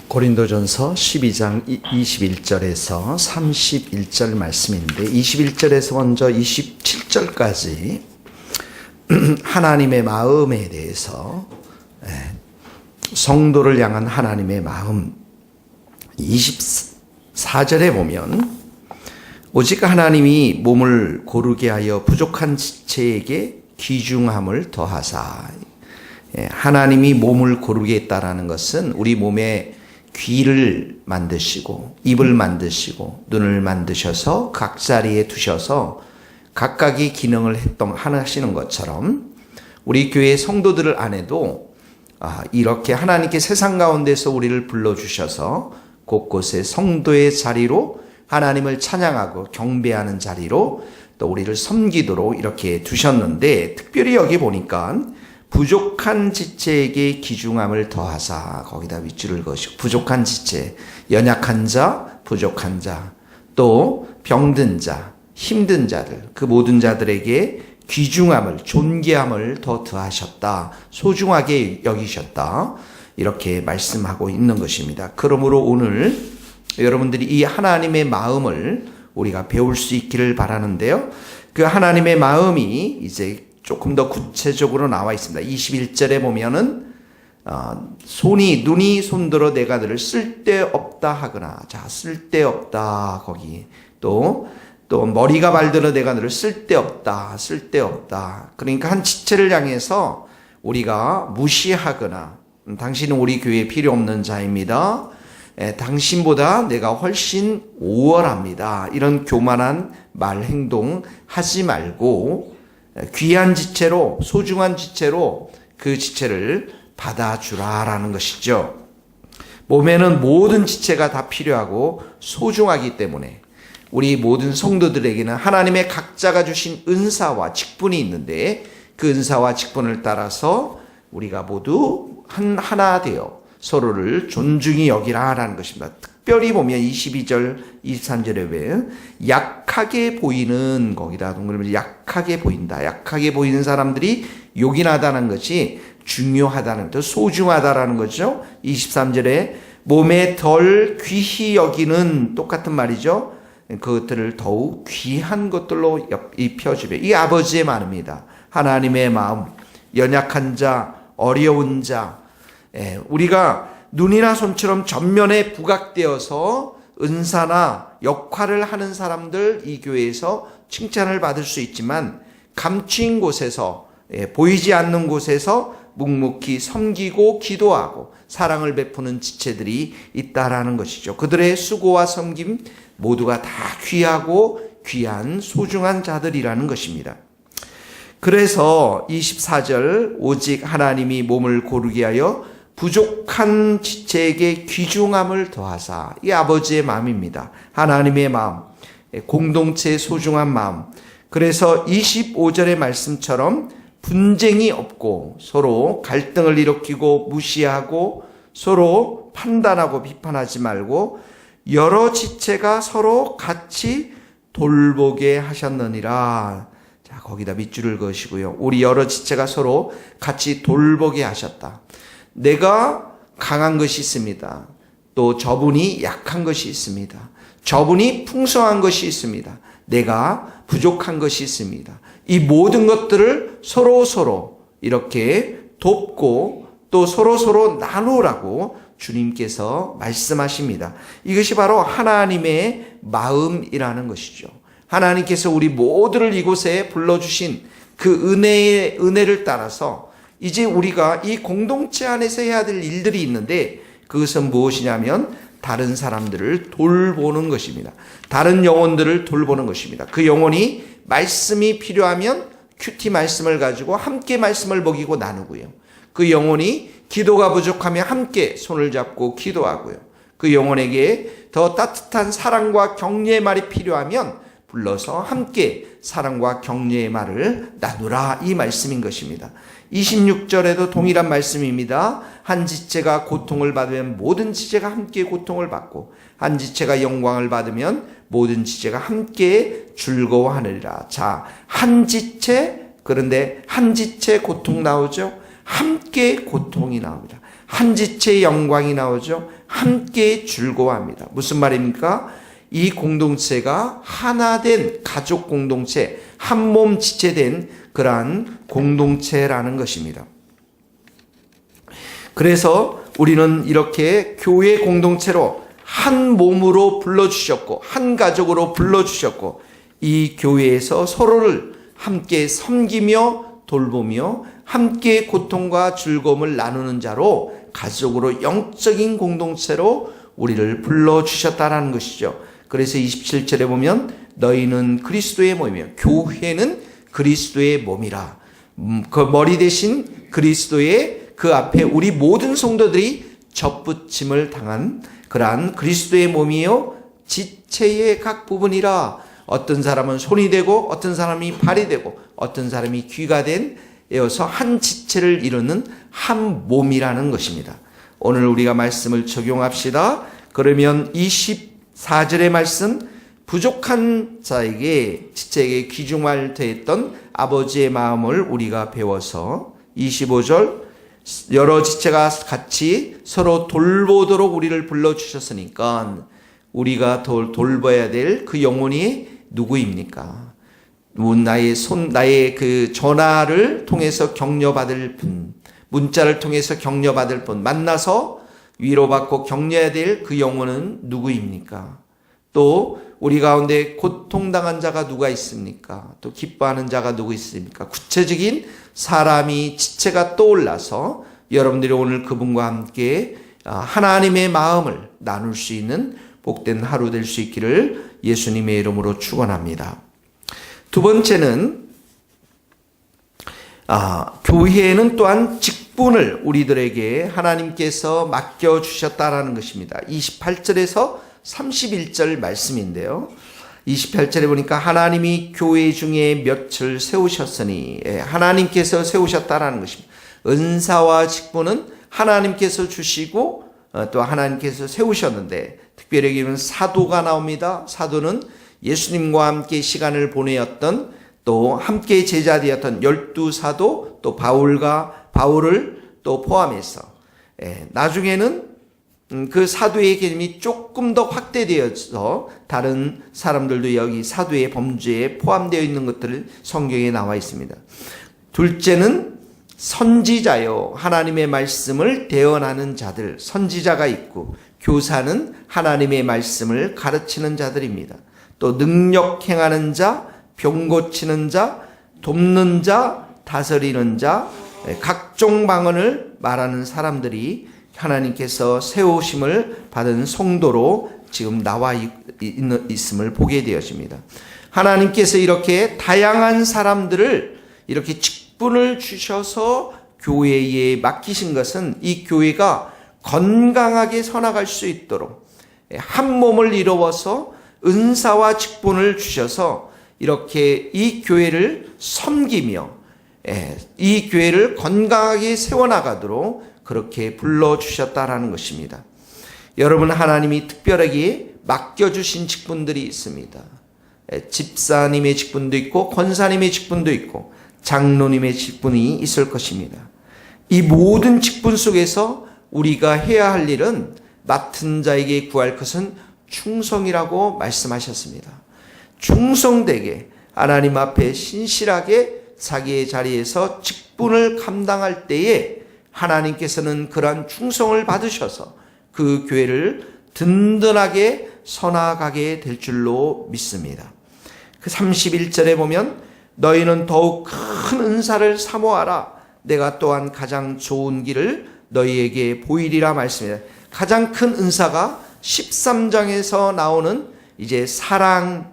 고린도전서 12장 21절에서 31절 말씀인데 21절에서 먼저 27절까지 하나님의 마음에 대해서 성도를 향한 하나님의 마음 24절에 보면 오직 하나님이 몸을 고르게 하여 부족한 지체에게 귀중함을 더하사 하나님이 몸을 고르게 했다라는 것은 우리 몸에 귀를 만드시고 입을 만드시고 눈을 만드셔서 각 자리에 두셔서 각각의 기능을 하시는 것처럼 우리 교회 성도들 안에도 이렇게 하나님께 세상 가운데서 우리를 불러주셔서 곳곳에 성도의 자리로 하나님을 찬양하고 경배하는 자리로 또 우리를 섬기도록 이렇게 두셨는데 특별히 여기 보니까 부족한 지체에게 귀중함을 더하사 거기다 윗줄을 그으시고 부족한 지체, 연약한 자, 부족한 자, 또 병든 자, 힘든 자들 그 모든 자들에게 귀중함을 존귀함을 더 더하셨다. 소중하게 여기셨다. 이렇게 말씀하고 있는 것입니다. 그러므로 오늘 여러분들이 이 하나님의 마음을 우리가 배울 수 있기를 바라는데요. 그 하나님의 마음이 이제 조금 더 구체적으로 나와 있습니다. 21절에 보면은 눈이 손들어 내가 너를 쓸데없다 하거나 자 쓸데없다 거기 또 머리가 발들어 내가 너를 쓸데없다 그러니까 한 지체를 향해서 우리가 무시하거나 당신은 우리 교회에 필요 없는 자입니다. 당신보다 내가 훨씬 우월합니다. 이런 교만한 말 행동 하지 말고 귀한 지체로 소중한 지체로 그 지체를 받아주라라는 것이죠. 몸에는 모든 지체가 다 필요하고 소중하기 때문에 우리 모든 성도들에게는 하나님의 각자가 주신 은사와 직분이 있는데 그 은사와 직분을 따라서 우리가 모두 하나 되어 서로를 존중히 여기라라는 것입니다. 특별히 보면 22절, 23절에 왜 약하게 보이는 거기다 동그라미 약하게 보인다. 약하게 보이는 사람들이 요긴하다는 것이 중요하다는 것, 소중하다라는 거죠. 23절에 몸에 덜 귀히 여기는 똑같은 말이죠. 그것들을 더욱 귀한 것들로 입혀주며 이 아버지의 마음입니다. 하나님의 마음, 연약한 자, 어려운 자, 우리가 눈이나 손처럼 전면에 부각되어서 은사나 역할을 하는 사람들 이 교회에서 칭찬을 받을 수 있지만 감추인 곳에서 보이지 않는 곳에서 묵묵히 섬기고 기도하고 사랑을 베푸는 지체들이 있다라는 것이죠. 그들의 수고와 섬김 모두가 다 귀하고 귀한 소중한 자들이라는 것입니다. 그래서 24절 오직 하나님이 몸을 고르게 하여 부족한 지체에게 귀중함을 더하사 이 아버지의 마음입니다. 하나님의 마음, 공동체의 소중한 마음. 그래서 25절의 말씀처럼 분쟁이 없고 서로 갈등을 일으키고 무시하고 서로 판단하고 비판하지 말고 여러 지체가 서로 같이 돌보게 하셨느니라. 자, 거기다 밑줄을 그으시고요. 우리 여러 지체가 서로 같이 돌보게 하셨다. 내가 강한 것이 있습니다. 또 저분이 약한 것이 있습니다. 저분이 풍성한 것이 있습니다. 내가 부족한 것이 있습니다. 이 모든 것들을 서로 이렇게 돕고 또 서로 나누라고 주님께서 말씀하십니다. 이것이 바로 하나님의 마음이라는 것이죠. 하나님께서 우리 모두를 이곳에 불러주신 그 은혜를 따라서 이제 우리가 이 공동체 안에서 해야 될 일들이 있는데 그것은 무엇이냐면 다른 사람들을 돌보는 것입니다. 다른 영혼들을 돌보는 것입니다. 그 영혼이 말씀이 필요하면 큐티 말씀을 가지고 함께 말씀을 먹이고 나누고요. 그 영혼이 기도가 부족하면 함께 손을 잡고 기도하고요. 그 영혼에게 더 따뜻한 사랑과 격려의 말이 필요하면 불러서 함께 사랑과 격려의 말을 나누라 이 말씀인 것입니다. 26절에도 동일한 말씀입니다. 한 지체가 고통을 받으면 모든 지체가 함께 고통을 받고 한 지체가 영광을 받으면 모든 지체가 함께 즐거워하느니라. 자, 한 지체 그런데 한 지체 고통 나오죠. 함께 고통이 나옵니다. 한 지체의 영광이 나오죠. 함께 즐거워합니다. 무슨 말입니까? 이 공동체가 하나 된 가족 공동체, 한 몸 지체된 그러한 공동체라는 것입니다. 그래서 우리는 이렇게 교회 공동체로 한 몸으로 불러주셨고 한 가족으로 불러주셨고 이 교회에서 서로를 함께 섬기며 돌보며 함께 고통과 즐거움을 나누는 자로 가족으로 영적인 공동체로 우리를 불러주셨다라는 것이죠. 그래서 27절에 보면 너희는 그리스도의 몸이며 교회는 그리스도의 몸이라. 그 머리 대신 그리스도의 그 앞에 우리 모든 성도들이 접붙임을 당한 그러한 그리스도의 몸이요 지체의 각 부분이라. 어떤 사람은 손이 되고 어떤 사람이 발이 되고 어떤 사람이 귀가 되어서 한 지체를 이루는 한 몸이라는 것입니다. 오늘 우리가 말씀을 적용합시다. 그러면 24절의 말씀, 부족한 자에게 지체에게 귀중할 되었던 아버지의 마음을 우리가 배워서 25절, 여러 지체가 같이 서로 돌보도록 우리를 불러주셨으니까 우리가 돌봐야 될 그 영혼이 누구입니까? 나의 그 전화를 통해서 격려받을 분, 문자를 통해서 격려받을 분, 만나서 위로받고 격려해야 될 그 영혼은 누구입니까? 또 우리 가운데 고통당한 자가 누가 있습니까? 또 기뻐하는 자가 누구 있습니까? 구체적인 사람이 지체가 떠올라서 여러분들이 오늘 그분과 함께 하나님의 마음을 나눌 수 있는 복된 하루 될 수 있기를 예수님의 이름으로 축원합니다. 두 번째는 교회에는 또한 직분을 우리들에게 하나님께서 맡겨주셨다라는 것입니다. 28절에서 31절 말씀인데요. 28절에 보니까 하나님이 교회 중에 몇을 세우셨으니, 하나님께서 세우셨다라는 것입니다. 은사와 직분은 하나님께서 주시고 또 하나님께서 세우셨는데, 특별히 여기는 사도가 나옵니다. 사도는 예수님과 함께 시간을 보내었던, 또 함께 제자되었던 12사도, 또 바울을 또 포함해서 나중에는 그 사도의 개념이 조금 더 확대되어서 다른 사람들도 여기 사도의 범주에 포함되어 있는 것들을 성경에 나와 있습니다. 둘째는 선지자요, 하나님의 말씀을 대언하는 자들, 선지자가 있고, 교사는 하나님의 말씀을 가르치는 자들입니다. 또 능력 행하는 자, 병 고치는 자, 돕는 자, 다스리는 자, 각종 방언을 말하는 사람들이 하나님께서 세우심을 받은 성도로 지금 나와 있음을 보게 되어집니다. 하나님께서 이렇게 다양한 사람들을 이렇게 직분을 주셔서 교회에 맡기신 것은 이 교회가 건강하게 서나갈 수 있도록 한 몸을 이루어서 은사와 직분을 주셔서 이렇게 이 교회를 섬기며 이 교회를 건강하게 세워나가도록 그렇게 불러주셨다라는 것입니다. 여러분, 하나님이 특별하게 맡겨주신 직분들이 있습니다. 집사님의 직분도 있고 권사님의 직분도 있고 장로님의 직분이 있을 것입니다. 이 모든 직분 속에서 우리가 해야 할 일은 맡은 자에게 구할 것은 충성이라고 말씀하셨습니다. 충성되게 하나님 앞에 신실하게 자기의 자리에서 직분을 감당할 때에 하나님께서는 그러한 충성을 받으셔서 그 교회를 든든하게 서나가게 될 줄로 믿습니다. 그 31절에 보면 너희는 더욱 큰 은사를 사모하라. 내가 또한 가장 좋은 길을 너희에게 보이리라 말씀입니다. 가장 큰 은사가 13장에서 나오는 이제 사랑인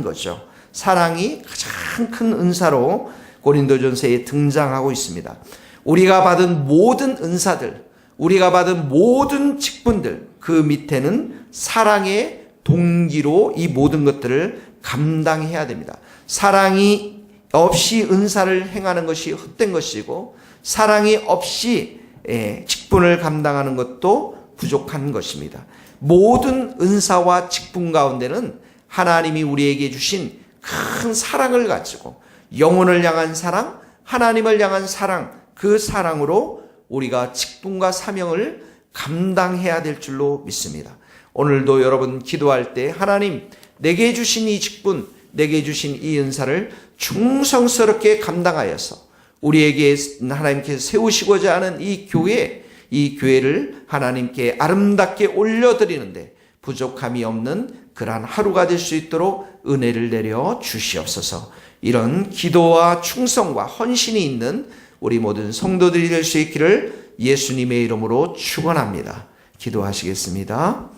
거죠. 사랑이 가장 큰 은사로 고린도전서에 등장하고 있습니다. 우리가 받은 모든 은사들, 우리가 받은 모든 직분들, 그 밑에는 사랑의 동기로 이 모든 것들을 감당해야 됩니다. 사랑이 없이 은사를 행하는 것이 헛된 것이고, 사랑이 없이 직분을 감당하는 것도 부족한 것입니다. 모든 은사와 직분 가운데는 하나님이 우리에게 주신 큰 사랑을 가지고 영혼을 향한 사랑, 하나님을 향한 사랑, 그 사랑으로 우리가 직분과 사명을 감당해야 될 줄로 믿습니다. 오늘도 여러분 기도할 때 하나님 내게 주신 이 직분, 내게 주신 이 은사를 충성스럽게 감당하여서 우리에게 하나님께서 세우시고자 하는 이 교회를 하나님께 아름답게 올려드리는데 부족함이 없는 그러한 하루가 될 수 있도록 은혜를 내려 주시옵소서. 이런 기도와 충성과 헌신이 있는 우리 모든 성도들이 될 수 있기를 예수님의 이름으로 축원합니다. 기도하시겠습니다.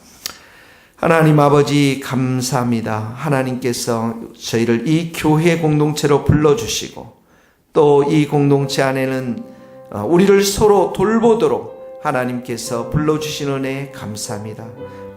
하나님 아버지 감사합니다. 하나님께서 저희를 이 교회 공동체로 불러주시고 또 이 공동체 안에는 우리를 서로 돌보도록 하나님께서 불러주신 은혜 감사합니다.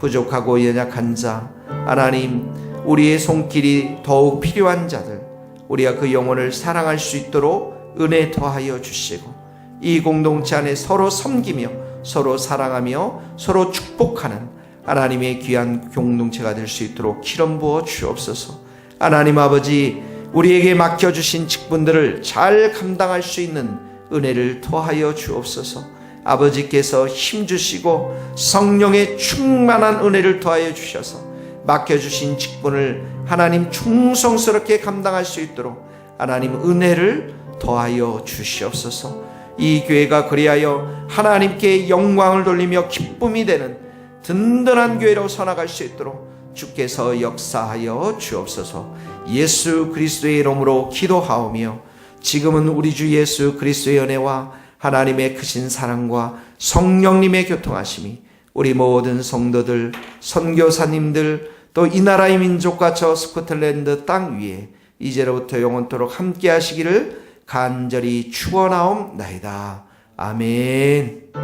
부족하고 연약한 자, 하나님 우리의 손길이 더욱 필요한 자들, 우리가 그 영혼을 사랑할 수 있도록 은혜 더하여 주시고 이 공동체 안에 서로 섬기며 서로 사랑하며 서로 축복하는 하나님의 귀한 공동체가 될 수 있도록 기름 부어 주옵소서. 하나님 아버지 우리에게 맡겨주신 직분들을 잘 감당할 수 있는 은혜를 더하여 주옵소서. 아버지께서 힘주시고 성령의 충만한 은혜를 더하여 주셔서 맡겨주신 직분을 하나님 충성스럽게 감당할 수 있도록 하나님 은혜를 더하여 주시옵소서. 이 교회가 그리하여 하나님께 영광을 돌리며 기쁨이 되는 든든한 교회로 서나갈 수 있도록 주께서 역사하여 주옵소서. 예수 그리스도의 이름으로 기도하오며 지금은 우리 주 예수 그리스도의 은혜와 하나님의 크신 사랑과 성령님의 교통하심이 우리 모든 성도들, 선교사님들, 또 이 나라의 민족과 저 스코틀랜드 땅 위에 이제로부터 영원토록 함께 하시기를 간절히 축원하옵나이다. 아멘.